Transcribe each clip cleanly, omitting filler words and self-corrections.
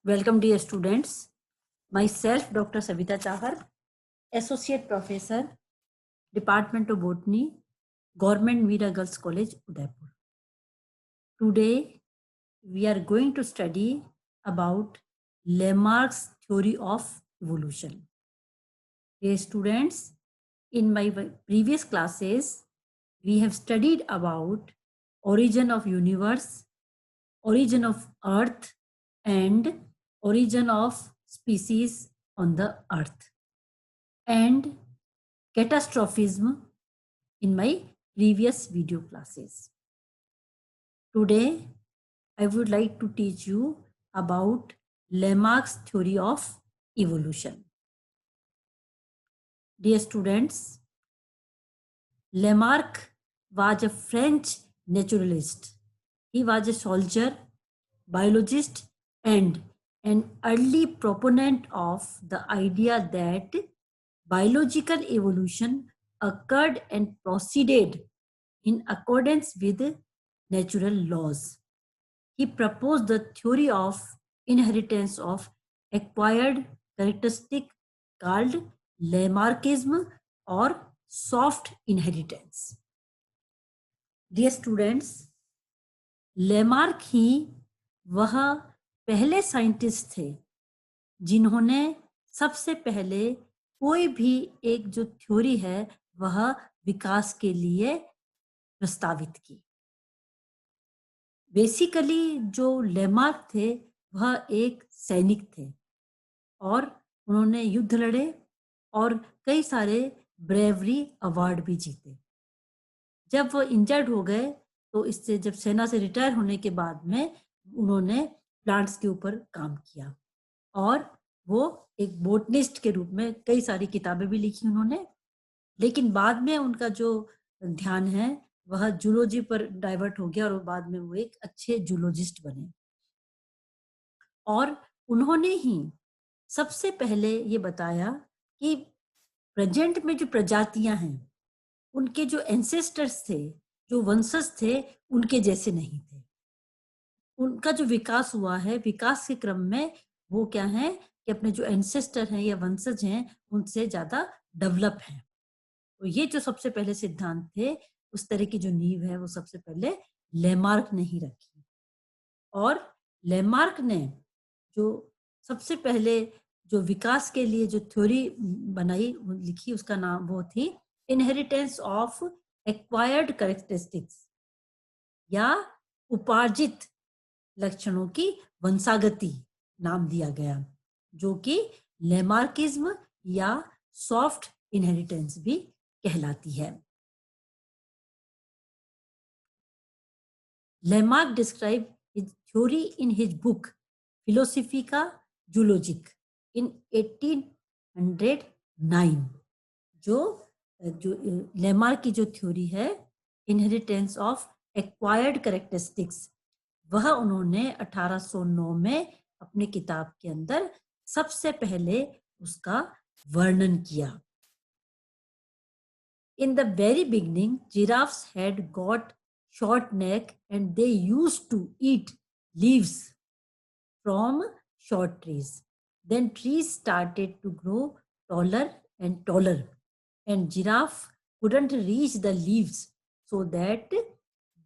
Welcome, dear students. Myself, Dr. Savita Chahar, Associate Professor, Department of Botany, Government Meera Girls College, Udaipur. Today, we are going to study about Lamarck's theory of evolution. Dear students, in my previous classes, we have studied about origin of universe, origin of earth, and origin of species on the earth, and catastrophism in my previous video classes. Today, I would like to teach you about Lamarck's theory of evolution. Dear students, Lamarck was a French naturalist. He was a soldier, biologist, and an early proponent of the idea that biological evolution occurred and proceeded in accordance with natural laws. He proposed the theory of inheritance of acquired characteristic called Lamarckism or soft inheritance. Dear students, Lamarck ही वह पहले scientist थे जिन्होंने सबसे पहले कोई भी एक जो थ्योरी है वह विकास के लिए प्रस्तावित की। बेसिकली जो लेमार्क थे वह एक सैनिक थे और उन्होंने युद्ध लड़े और कई सारे ब्रेवरी अवार्ड भी जीते। जब वो इंजर्ड हो गए तो इससे जब सेना से रिटायर होने के बाद में उन्होंने प्लांट्स के ऊपर काम किया और वो एक बोटनिस्ट के रूप में कई सारी किताबें भी लिखी उन्होंने, लेकिन बाद में उनका जो ध्यान है वह जूलॉजी पर डाइवर्ट हो गया और बाद में वो एक अच्छे जूलॉजिस्ट बने। और उन्होंने ही सबसे पहले ये बताया कि प्रेजेंट में जो प्रजातियां हैं उनके जो एंसेस्टर्स थे, जो वंशज थे, उनके जैसे नहीं थे। उनका जो विकास हुआ है, विकास के क्रम में वो क्या है कि अपने जो एंसेस्टर हैं या वंशज हैं उनसे ज्यादा डेवलप हैं। तो ये जो सबसे पहले सिद्धांत थे, उस तरह की जो नींव है वो सबसे पहले लेमार्क ने ही रखी। और लेमार्क ने जो सबसे पहले जो विकास के लिए जो थ्योरी बनाई लिखी उसका नाम वो थी इनहेरिटेंस ऑफ एक्वायर्ड कैरेक्टरिस्टिक्स या उपार्जित लक्षणों की वंशागति नाम दिया गया, जो कि लेमार्किज्म या सॉफ्ट इनहेरिटेंस भी कहलाती है। Lamarck describe his theory in his book Philosophie Zoologique in 1809। जो लेमार्क की जो थ्योरी है इनहेरिटेंस ऑफ एक्वायर्ड कैरेक्टरिस्टिक्स, वह उन्होंने 1809 में अपनी किताब के अंदर सबसे पहले उसका वर्णन किया। In the very beginning, giraffes had got short neck and they used to eat leaves from short trees. Then trees started to grow taller and taller, and giraffe couldn't reach the leaves, so that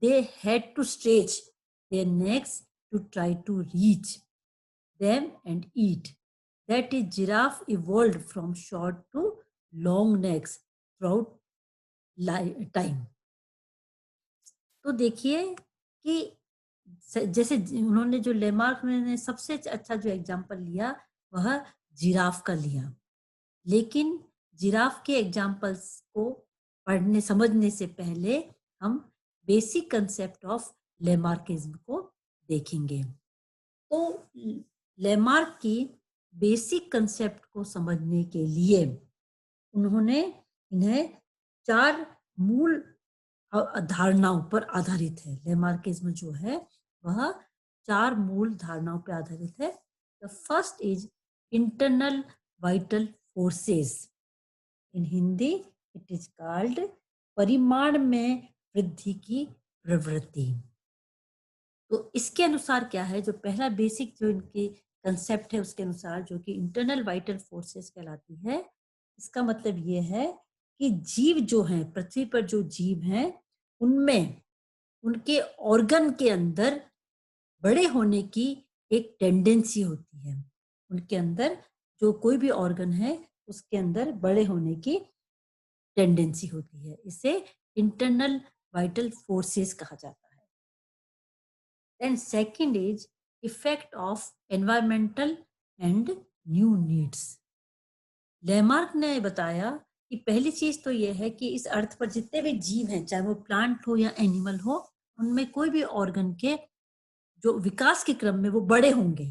they had to stretch their necks to try to reach them and eat. That is, giraffe evolved from short to long necks throughout time. तो देखिए कि जैसे उन्होंने जो Lamarck ने सबसे अच्छा जो एग्जाम्पल लिया वह जिराफ का लिया, लेकिन जिराफ के एग्जाम्पल्स को पढ़ने समझने से पहले हम बेसिक कंसेप्ट ऑफ लेमार्किज्म को देखेंगे। तो लेमार्क की बेसिक कंसेप्ट को समझने के लिए उन्होंने इन्हें 4 मूल धारणाओं पर आधारित है। लेमार्किज्म जो है वह 4 मूल धारणाओं पर आधारित है। The first is internal vital forces, in Hindi it is called परिमाण में वृद्धि की प्रवृत्ति। तो इसके अनुसार क्या है, जो पहला बेसिक जो इनकी कंसेप्ट है उसके अनुसार, जो कि इंटरनल वाइटल फोर्सेस कहलाती है, इसका मतलब ये है कि जीव जो हैं, पृथ्वी पर जो जीव हैं, उनमें उनके ऑर्गन के अंदर बड़े होने की एक टेंडेंसी होती है। उनके अंदर जो कोई भी ऑर्गन है, उसके अंदर बड़े होने की टेंडेंसी होती है। इसे इंटरनल वाइटल फोर्सेस कहा जाता है। Then second is effect of environmental and new needs. Lamarck ने बताया कि पहली चीज तो यह है कि इस अर्थ पर जितने भी जीव हैं, चाहे वो प्लांट हो या एनिमल हो, उनमें कोई भी ऑर्गन के जो विकास के क्रम में वो बड़े होंगे।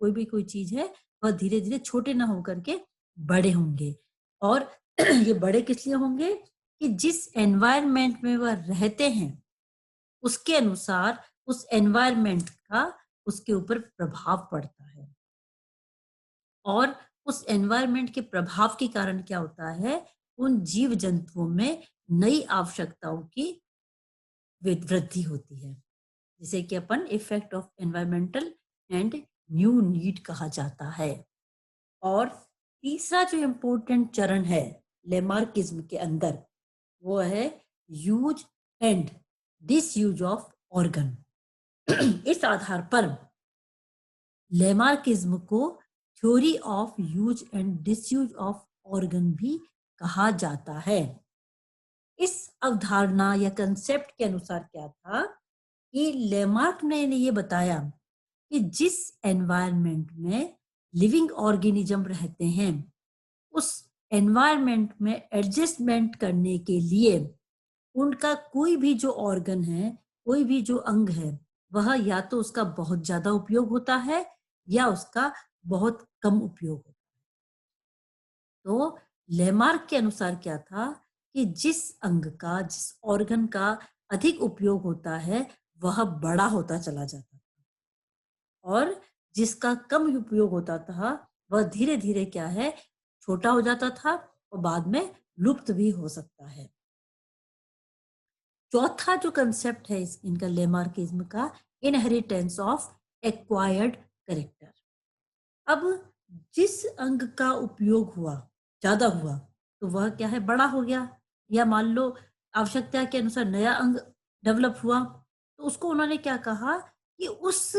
कोई भी कोई चीज है वह धीरे धीरे छोटे ना होकर के बड़े होंगे। और ये बड़े किस लिए होंगे कि जिस एनवायरनमेंट में वह रहते हैं, उसके अनुसार उस एनवायरनमेंट का उसके ऊपर प्रभाव पड़ता है। और उस एनवायरनमेंट के प्रभाव के कारण क्या होता है, उन जीव जंतुओं में नई आवश्यकताओं की वृद्धि होती है, जिसे कि अपन effect of environmental and new need कहा जाता है। और तीसरा जो इम्पोर्टेंट चरण है लेमार्किज्म के अंदर, वो है use and disuse of organ. इस आधार पर लेमार्किज्म को theory of use and disuse of organ भी कहा जाता है। इस अवधारणा या कंसेप्ट के अनुसार क्या था कि लेमार्क ने ये बताया कि जिस एनवायरनमेंट में लिविंग ऑर्गेनिज्म रहते हैं, उस एनवायरनमेंट में एडजस्टमेंट करने के लिए उनका कोई भी जो ऑर्गन है, कोई भी जो अंग है, वह या तो उसका बहुत ज्यादा उपयोग होता है या उसका बहुत कम उपयोग होता है। तो लेमार्क के अनुसार क्या था कि जिस अंग का, जिस ऑर्गन का अधिक उपयोग होता है, वह बड़ा होता चला जाता था, और जिसका कम उपयोग होता था वह धीरे धीरे क्या है, छोटा हो जाता था और बाद में लुप्त भी हो सकता है। चौथा जो कंसेप्ट है इनका लेमार्किज्म का, इनहेरिटेंस ऑफ एक्वायर्ड कैरेक्टर। अब जिस अंग का उपयोग हुआ, ज्यादा हुआ, तो वह क्या है, बड़ा हो गया। या मान लो आवश्यकता के अनुसार नया अंग डेवलप हुआ, तो उसको उन्होंने क्या कहा कि उस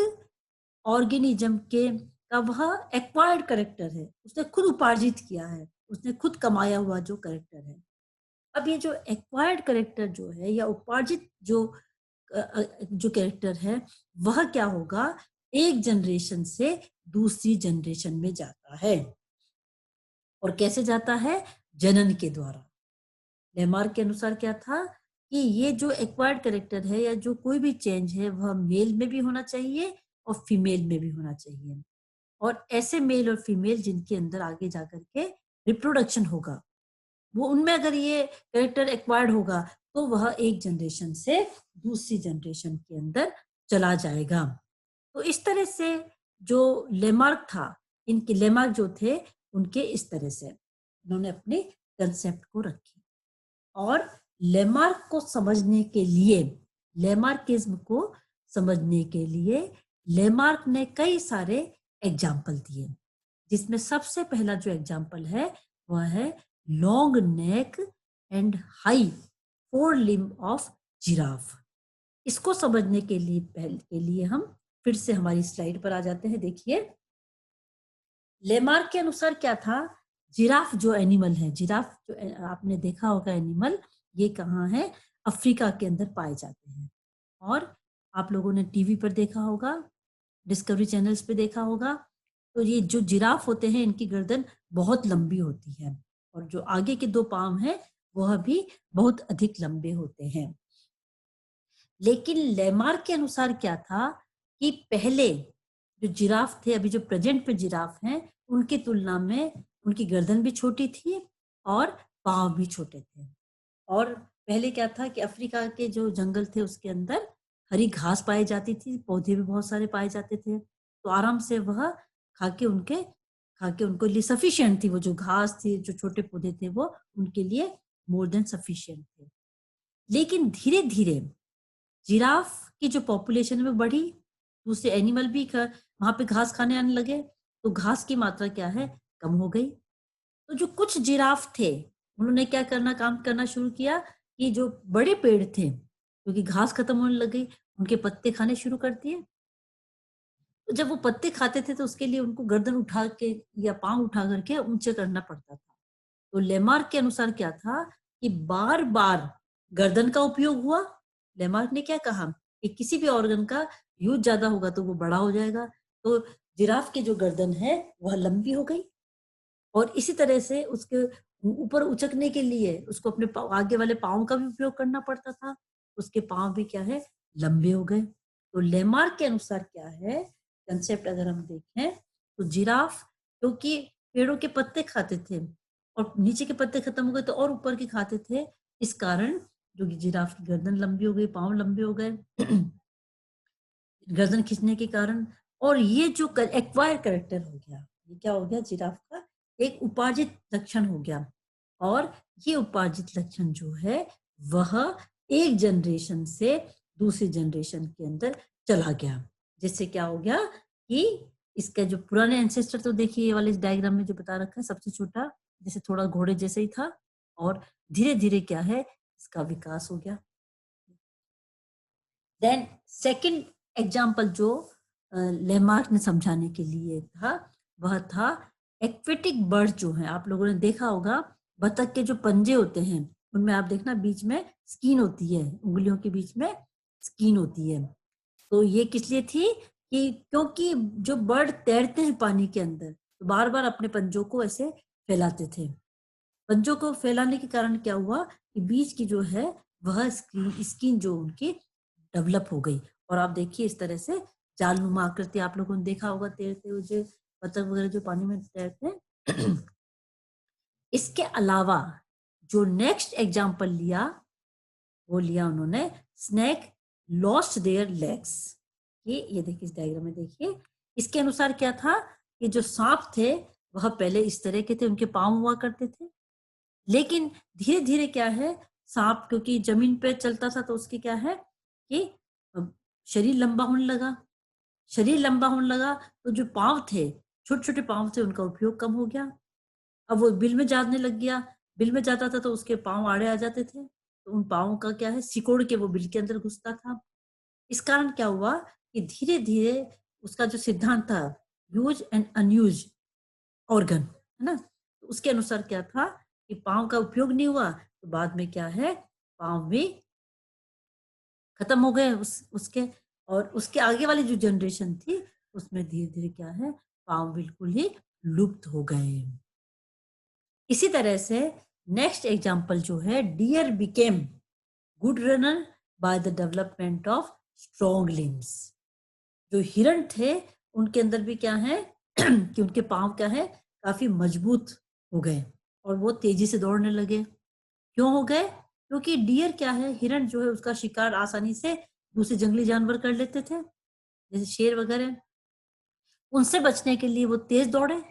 ऑर्गेनिज्म के का वह एक्वायर्ड कैरेक्टर है, उसने खुद उपार्जित किया है, उसने खुद कमाया हुआ जो कैरेक्टर है। अब ये जो एक्वायर्ड कैरेक्टर जो है या उपार्जित जो कैरेक्टर है, वह क्या होगा, एक जनरेशन से दूसरी जनरेशन में जाता है। और कैसे जाता है, जनन के द्वारा। लेमार्क के अनुसार क्या था कि ये जो एक्वायर्ड कैरेक्टर है या जो कोई भी चेंज है, वह मेल में भी होना चाहिए और फीमेल में भी होना चाहिए। और ऐसे मेल और फीमेल जिनके अंदर आगे जाकर के रिप्रोडक्शन होगा, वो उनमें अगर ये कैरेक्टर एक्वायर्ड होगा, तो वह एक जनरेशन से दूसरी जनरेशन के अंदर चला जाएगा। तो इस तरह से जो लेमार्क था, इनके लेमार्क जो थे, उनके इस तरह से उन्होंने अपने कंसेप्ट को रखी। और लेमार्क को समझने के लिए, लेमार्किज्म को समझने के लिए लेमार्क ने कई सारे एग्जाम्पल दिए, जिसमें सबसे पहला जो एग्जाम्पल है वह है long neck and high four limb of giraffe. इसको समझने के लिए हम फिर से हमारी स्लाइड पर आ जाते हैं। देखिए, लेमार्क के अनुसार क्या था, जिराफ जो एनिमल है, जिराफ जो आपने देखा होगा एनिमल, ये कहाँ है, अफ्रीका के अंदर पाए जाते हैं। और आप लोगों ने टीवी पर देखा होगा, डिस्कवरी चैनल्स पे देखा होगा, तो ये जो जिराफ होते हैं, इनकी गर्दन बहुत लंबी होती है और जो आगे के दो पांव हैं वह भी बहुत अधिक लंबे होते हैं। लेकिन लेमार्क के अनुसार क्या था कि पहले जो जिराफ थे, अभी जो प्रेजेंट पे जिराफ हैं, उनकी तुलना में उनकी गर्दन भी छोटी थी और पांव भी छोटे थे। और पहले क्या था कि अफ्रीका के जो जंगल थे उसके अंदर हरी घास पाई जाती थी, पौधे भी बहुत सारे पाए जाते थे, तो आराम से वह खा के उनको लिए सफिशिएंट थी, वो जो घास थी, जो छोटे पौधे थे, वो उनके लिए मोर देन सफिशिएंट थे। लेकिन धीरे धीरे जिराफ की जो पॉपुलेशन है वो बढ़ी, दूसरे एनिमल भी वहां पे घास खाने आने लगे, तो घास की मात्रा क्या है, कम हो गई। तो जो कुछ जिराफ थे, उन्होंने क्या काम करना शुरू किया कि जो बड़े पेड़ थे, क्योंकि घास खत्म होने लग गई, उनके पत्ते खाने शुरू कर दिए। तो जब वो पत्ते खाते थे तो उसके लिए उनको गर्दन उठा के या पाँव उठा करके ऊंचे करना पड़ता था। तो लेमार्क के अनुसार क्या था कि बार-बार गर्दन का उपयोग हुआ। लेमार्क ने क्या कहा कि किसी भी ऑर्गन का यूज़ ज़्यादा होगा तो वो बड़ा हो जाएगा। तो जिराफ की जो गर्दन है वह लंबी हो गई और इसी तरह से उसके ऊपर उचकने के लिए उसको अपने आगे वाले पाँव का भी उपयोग करना पड़ता था। उसके पाँव भी क्या है, लंबे हो गए। तो लेमार्क के अनुसार क्या है, कंसेप्ट अगर हम देखें तो जिराफ क्योंकि पेड़ों के पत्ते खाते थे और नीचे के पत्ते खत्म हो गए तो और ऊपर के खाते थे। इस कारण जो कि जिराफ की गर्दन लंबी हो गई, पाँव लंबे हो गए। गर्दन खींचने के कारण। और ये जो एक्वायर कैरेक्टर हो गया, ये क्या हो गया, जिराफ का एक उपार्जित लक्षण हो गया। और ये उपार्जित लक्षण जो है वह एक जनरेशन से दूसरी जनरेशन के अंदर चला गया। जिससे क्या हो गया कि इसके जो पुराने एंसेस्टर, तो देखिए ये वाले इस डायग्राम में जो बता रखा है, सबसे छोटा जैसे थोड़ा घोड़े जैसे ही था और धीरे धीरे क्या है, इसका विकास हो गया। देन सेकंड एग्जाम्पल जो लेमार्क ने समझाने के लिए था, वह था एक्वेटिक बर्ड जो है, आप लोगों ने देखा होगा बतख के जो पंजे होते हैं उनमें आप देखना बीच में स्किन होती है, उंगलियों के बीच में स्किन होती है। तो ये किस लिए थी कि क्योंकि जो बर्ड तैरते हैं पानी के अंदर तो बार बार अपने पंजों को ऐसे फैलाते थे। पंजों को फैलाने के कारण क्या हुआ कि बीच की जो है वह स्किन जो उनकी डेवलप हो गई। और आप देखिए इस तरह से जालनुमा आकृति आप लोगों ने देखा होगा तैरते हुए जो बतख वगैरह जो पानी में तैरते हैं। इसके अलावा जो नेक्स्ट एग्जाम्पल लिया वो लिया उन्होंने स्नेक लॉस्ट देयर लेग्स। ये देखिए इस डायग्राम में देखिए, इसके अनुसार क्या था कि जो सांप थे वह पहले इस तरह के थे, उनके पांव हुआ करते थे। लेकिन धीरे धीरे क्या है, सांप क्योंकि जमीन पे चलता था तो उसके क्या है कि शरीर लंबा होने लगा। शरीर लंबा होने लगा तो जो पांव थे, छोटे छोटे पांव थे, उनका उपयोग कम हो गया। अब वो बिल में जाने लग गया। बिल में जाता था तो उसके पांव आड़े आ जाते थे, तो उन पांवों का क्या है, सिकोड़ के वो बिल के अंदर घुसता था। इस कारण क्या हुआ कि धीरे धीरे उसका जो सिद्धांत था, यूज एंड अनयूज ऑर्गन, है ना, तो उसके अनुसार क्या था कि पांव का उपयोग नहीं हुआ तो बाद में क्या है, पांव भी खत्म हो गए उसके। और उसके आगे वाली जो जनरेशन थी उसमें धीरे धीरे क्या है, पांव बिल्कुल ही लुप्त हो गए। इसी तरह से नेक्स्ट एग्जाम्पल जो है, deer became good runner by the development of strong limbs. जो हिरण थे उनके अंदर भी क्या है कि उनके पांव क्या है, काफी मजबूत हो गए और वो तेजी से दौड़ने लगे। क्यों हो गए, क्योंकि डियर क्या है, हिरण जो है उसका शिकार आसानी से दूसरे जंगली जानवर कर लेते थे जैसे शेर वगैरह। उनसे बचने के लिए वो तेज दौड़े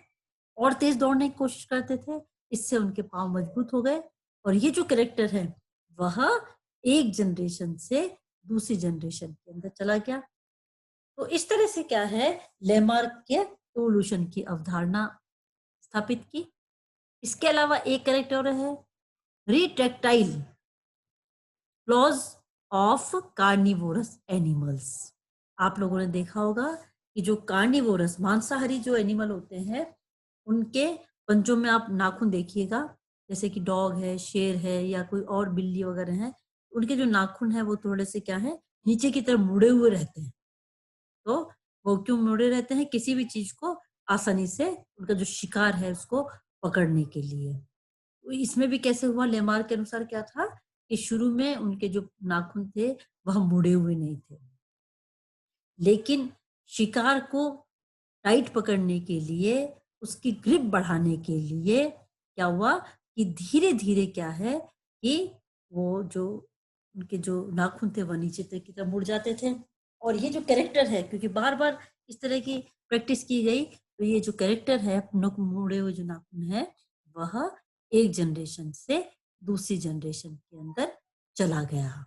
और तेज दौड़ने की कोशिश करते थे। इससे उनके पांव मजबूत हो गए और ये जो कैरेक्टर है वह एक जनरेशन से दूसरी जनरेशन के अंदर चला गया। तो इस तरह से क्या है, लेमार्क के इवोल्यूशन की अवधारणा स्थापित की। इसके अलावा एक कैरेक्टर है रिट्रैक्टाइल क्लॉज ऑफ कार्निवोरस एनिमल्स। आप लोगों ने देखा होगा कि जो कार्निवोरस मांसाहारी जो एनिमल होते हैं उनके पंजों में आप नाखून देखिएगा, जैसे कि डॉग है, शेर है या कोई और बिल्ली वगैरह है, उनके जो नाखून है वो थोड़े से क्या है, नीचे की तरफ मुड़े हुए रहते हैं। तो वो क्यों मुड़े रहते हैं, किसी भी चीज को आसानी से उनका जो शिकार है उसको पकड़ने के लिए। तो इसमें भी कैसे हुआ, लेमार्क के अनुसार क्या था कि शुरू में उनके जो नाखून थे वह मुड़े हुए नहीं थे, लेकिन शिकार को टाइट पकड़ने के लिए, उसकी ग्रिप बढ़ाने के लिए क्या हुआ कि धीरे धीरे क्या है कि वो जो उनके जो नाखून थे वह नीचे तक की तरफ मुड़ जाते थे। और ये जो कैरेक्टर है, क्योंकि बार बार इस तरह की प्रैक्टिस की गई, तो ये जो कैरेक्टर है मुड़े हुए जो नाखून है वह एक जनरेशन से दूसरी जनरेशन के अंदर चला गया।